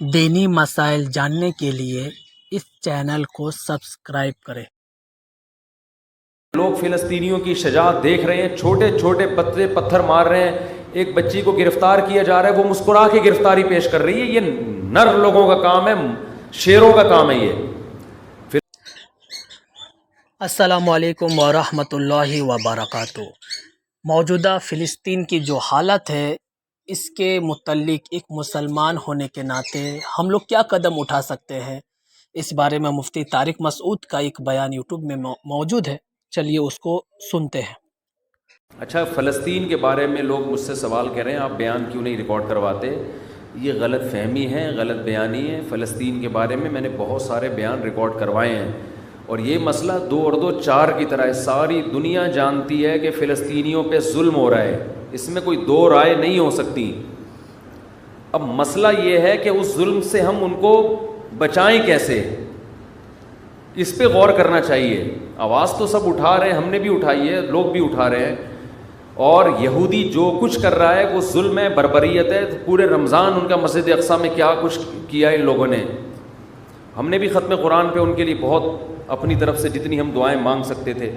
دینی مسائل جاننے کے لیے اس چینل کو سبسکرائب کریں۔ لوگ فلسطینیوں کی شجاعت دیکھ رہے ہیں، چھوٹے چھوٹے بچے پتھر مار رہے ہیں، ایک بچی کو گرفتار کیا جا رہا ہے، وہ مسکرا کے گرفتاری پیش کر رہی ہے۔ یہ نر لوگوں کا کام ہے، شیروں کا کام ہے یہ۔ السلام علیکم ورحمۃ اللہ وبرکاتہ۔ موجودہ فلسطین کی جو حالت ہے، اس کے متعلق ایک مسلمان ہونے کے ناطے ہم لوگ کیا قدم اٹھا سکتے ہیں، اس بارے میں مفتی طارق مسعود کا ایک بیان یوٹیوب میں موجود ہے، چلیے اس کو سنتے ہیں۔ اچھا، فلسطین کے بارے میں لوگ مجھ سے سوال کر رہے ہیں آپ بیان کیوں نہیں ریکارڈ کرواتے؟ یہ غلط فہمی ہے، غلط بیانی ہے۔ فلسطین کے بارے میں نے بہت سارے بیان ریکارڈ کروائے ہیں، اور یہ مسئلہ 2 اور 2 4 کی طرح ہے۔ ساری دنیا جانتی ہے کہ فلسطینیوں پہ ظلم ہو رہا ہے، اس میں کوئی دو رائے نہیں ہو سکتی۔ اب مسئلہ یہ ہے کہ اس ظلم سے ہم ان کو بچائیں کیسے، اس پہ غور کرنا چاہیے۔ آواز تو سب اٹھا رہے ہیں، ہم نے بھی اٹھائی ہے، لوگ بھی اٹھا رہے ہیں، اور یہودی جو کچھ کر رہا ہے وہ ظلم ہے، بربریت ہے۔ پورے رمضان ان کا مسجد اقصیٰ میں کیا کچھ کیا ان لوگوں نے۔ ہم نے بھی ختم قرآن پہ ان کے لیے بہت اپنی طرف سے جتنی ہم دعائیں مانگ سکتے تھے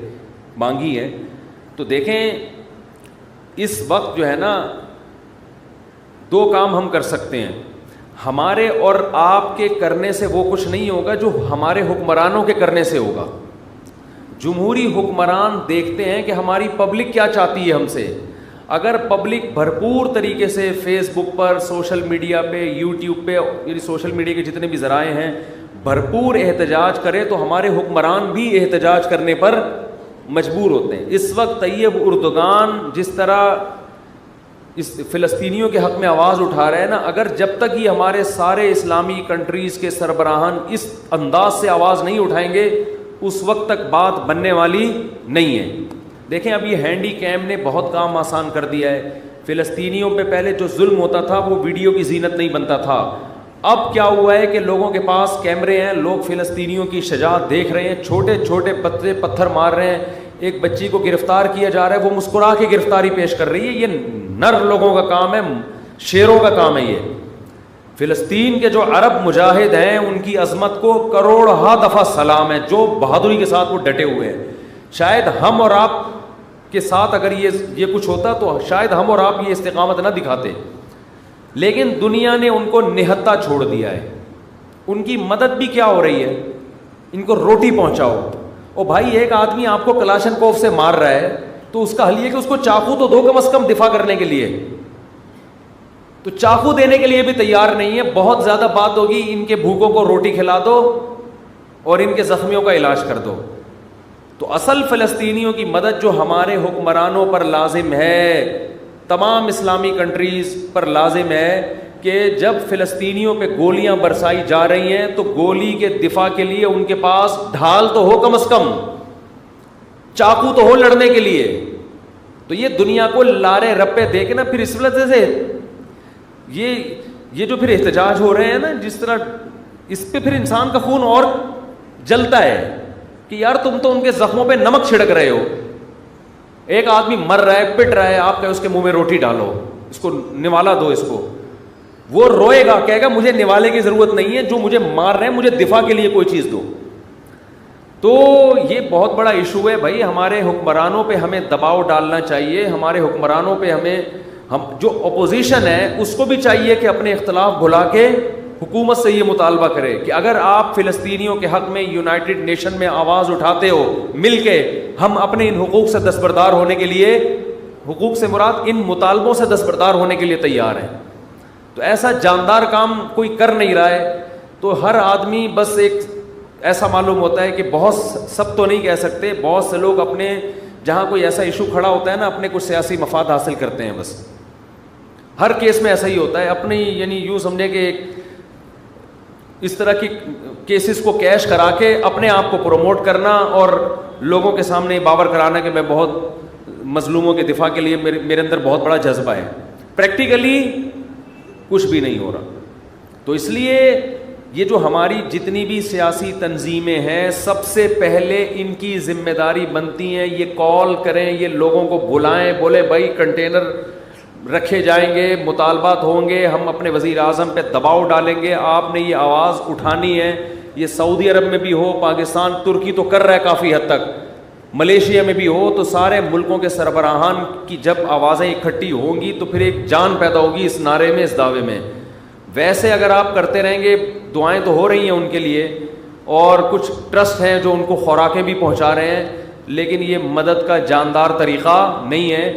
مانگی ہیں۔ تو دیکھیں، اس وقت جو ہے نا 2 کام ہم کر سکتے ہیں۔ ہمارے اور آپ کے کرنے سے وہ کچھ نہیں ہوگا جو ہمارے حکمرانوں کے کرنے سے ہوگا۔ جمہوری حکمران دیکھتے ہیں کہ ہماری پبلک کیا چاہتی ہے ہم سے۔ اگر پبلک بھرپور طریقے سے فیس بک پر، سوشل میڈیا پہ، یوٹیوب پہ، یعنی سوشل میڈیا کے جتنے بھی ذرائع ہیں، بھرپور احتجاج کرے تو ہمارے حکمران بھی احتجاج کرنے پر مجبور ہوتے ہیں۔ اس وقت طیب اردگان جس طرح اس فلسطینیوں کے حق میں آواز اٹھا رہے ہیں نا، اگر جب تک یہ ہمارے سارے اسلامی کنٹریز کے سربراہان اس انداز سے آواز نہیں اٹھائیں گے، اس وقت تک بات بننے والی نہیں ہے۔ دیکھیں، اب یہ ہینڈی کیم نے بہت کام آسان کر دیا ہے۔ فلسطینیوں پہ پہلے جو ظلم ہوتا تھا وہ ویڈیو کی زینت نہیں بنتا تھا۔ اب کیا ہوا ہے کہ لوگوں کے پاس کیمرے ہیں، لوگ فلسطینیوں کی شجاعت دیکھ رہے ہیں، چھوٹے چھوٹے بچے پتھر مار رہے ہیں، ایک بچی کو گرفتار کیا جا رہا ہے، وہ مسکرا کے گرفتاری پیش کر رہی ہے۔ یہ نر لوگوں کا کام ہے، شیروں کا کام ہے یہ۔ فلسطین کے جو عرب مجاہد ہیں ان کی عظمت کو کروڑہا دفعہ سلام ہے، جو بہادری کے ساتھ وہ ڈٹے ہوئے ہیں۔ شاید ہم اور آپ کے ساتھ اگر یہ کچھ ہوتا تو شاید ہم اور آپ یہ استقامت نہ دکھاتے، لیکن دنیا نے ان کو نہتا چھوڑ دیا ہے۔ ان کی مدد بھی کیا ہو رہی ہے؟ ان کو روٹی پہنچاؤ۔ او بھائی، ایک آدمی آپ کو کلاشنکوف سے مار رہا ہے تو اس کا حل یہ کہ اس کو چاقو تو دو کم از کم دفاع کرنے کے لیے، تو چاقو دینے کے لیے بھی تیار نہیں ہے۔ بہت زیادہ بات ہوگی، ان کے بھوکوں کو روٹی کھلا دو اور ان کے زخمیوں کا علاج کر دو۔ تو اصل فلسطینیوں کی مدد جو ہمارے حکمرانوں پر لازم ہے، تمام اسلامی کنٹریز پر لازم ہے کہ جب فلسطینیوں پہ گولیاں برسائی جا رہی ہیں تو گولی کے دفاع کے لیے ان کے پاس ڈھال تو ہو، کم از کم چاقو تو ہو لڑنے کے لیے۔ تو یہ دنیا کو لارے رپے دے کے نا، پھر اس وجہ سے یہ جو پھر احتجاج ہو رہے ہیں نا، جس طرح اس پہ پھر انسان کا خون اور جلتا ہے کہ یار تم تو ان کے زخموں پہ نمک چھڑک رہے ہو۔ ایک آدمی مر رہا ہے، پٹ رہا ہے، آپ کہے اس کے منہ میں روٹی ڈالو، اس کو نوالا دو، اس کو وہ روئے گا، کہے گا مجھے نوالے کی ضرورت نہیں ہے، جو مجھے مار رہے ہیں مجھے دفاع کے لیے کوئی چیز دو۔ تو یہ بہت بڑا ایشو ہے بھائی۔ ہمارے حکمرانوں پہ ہمیں دباؤ ڈالنا چاہیے، ہمارے حکمرانوں پہ ہم جو اپوزیشن ہے اس کو بھی چاہیے کہ اپنے اختلاف بھلا کے حکومت سے یہ مطالبہ کرے کہ اگر آپ فلسطینیوں کے حق میں یونائٹڈ نیشن میں آواز اٹھاتے ہو مل کے، ہم اپنے ان حقوق سے دستبردار ہونے کے لیے، حقوق سے مراد ان مطالبوں سے دستبردار ہونے کے لیے تیار ہیں۔ تو ایسا جاندار کام کوئی کر نہیں رہا ہے، تو ہر آدمی بس ایک ایسا معلوم ہوتا ہے کہ بہت سب تو نہیں کہہ سکتے، بہت سے لوگ اپنے جہاں کوئی ایسا ایشو کھڑا ہوتا ہے نا، اپنے کچھ سیاسی مفاد حاصل کرتے ہیں۔ بس ہر کیس میں ایسا ہی ہوتا ہے، اپنی یعنی یوں سمجھے کہ ایک اس طرح کی کیسز کو کیش کرا کے اپنے آپ کو پروموٹ کرنا اور لوگوں کے سامنے باور کرانا کہ میں بہت مظلوموں کے دفاع کے لیے میرے اندر بہت بڑا جذبہ ہے۔ پریکٹیکلی کچھ بھی نہیں ہو رہا۔ تو اس لیے یہ جو ہماری جتنی بھی سیاسی تنظیمیں ہیں، سب سے پہلے ان کی ذمہ داری بنتی ہیں یہ کال کریں، یہ لوگوں کو بلائیں، بولے بھائی کنٹینر رکھے جائیں گے, مطالبات ہوں گے, ہم اپنے وزیر اعظم پہ دباؤ ڈالیں گے, آپ نے یہ آواز اٹھانی ہے. یہ سعودی عرب میں بھی ہو, پاکستان, ترکی تو کر رہا ہے کافی حد تک, ملیشیا میں بھی ہو, تو سارے ملکوں کے سربراہان کی جب آوازیں اکٹھی ہوں گی تو پھر ایک جان پیدا ہوگی اس نعرے میں, اس دعوے میں. ویسے اگر آپ کرتے رہیں گے, دعائیں تو ہو رہی ہیں ان کے لیے, اور کچھ ٹرسٹ ہیں جو ان کو خوراکیں بھی پہنچا رہے ہیں, لیکن یہ مدد کا جاندار طریقہ نہیں ہے.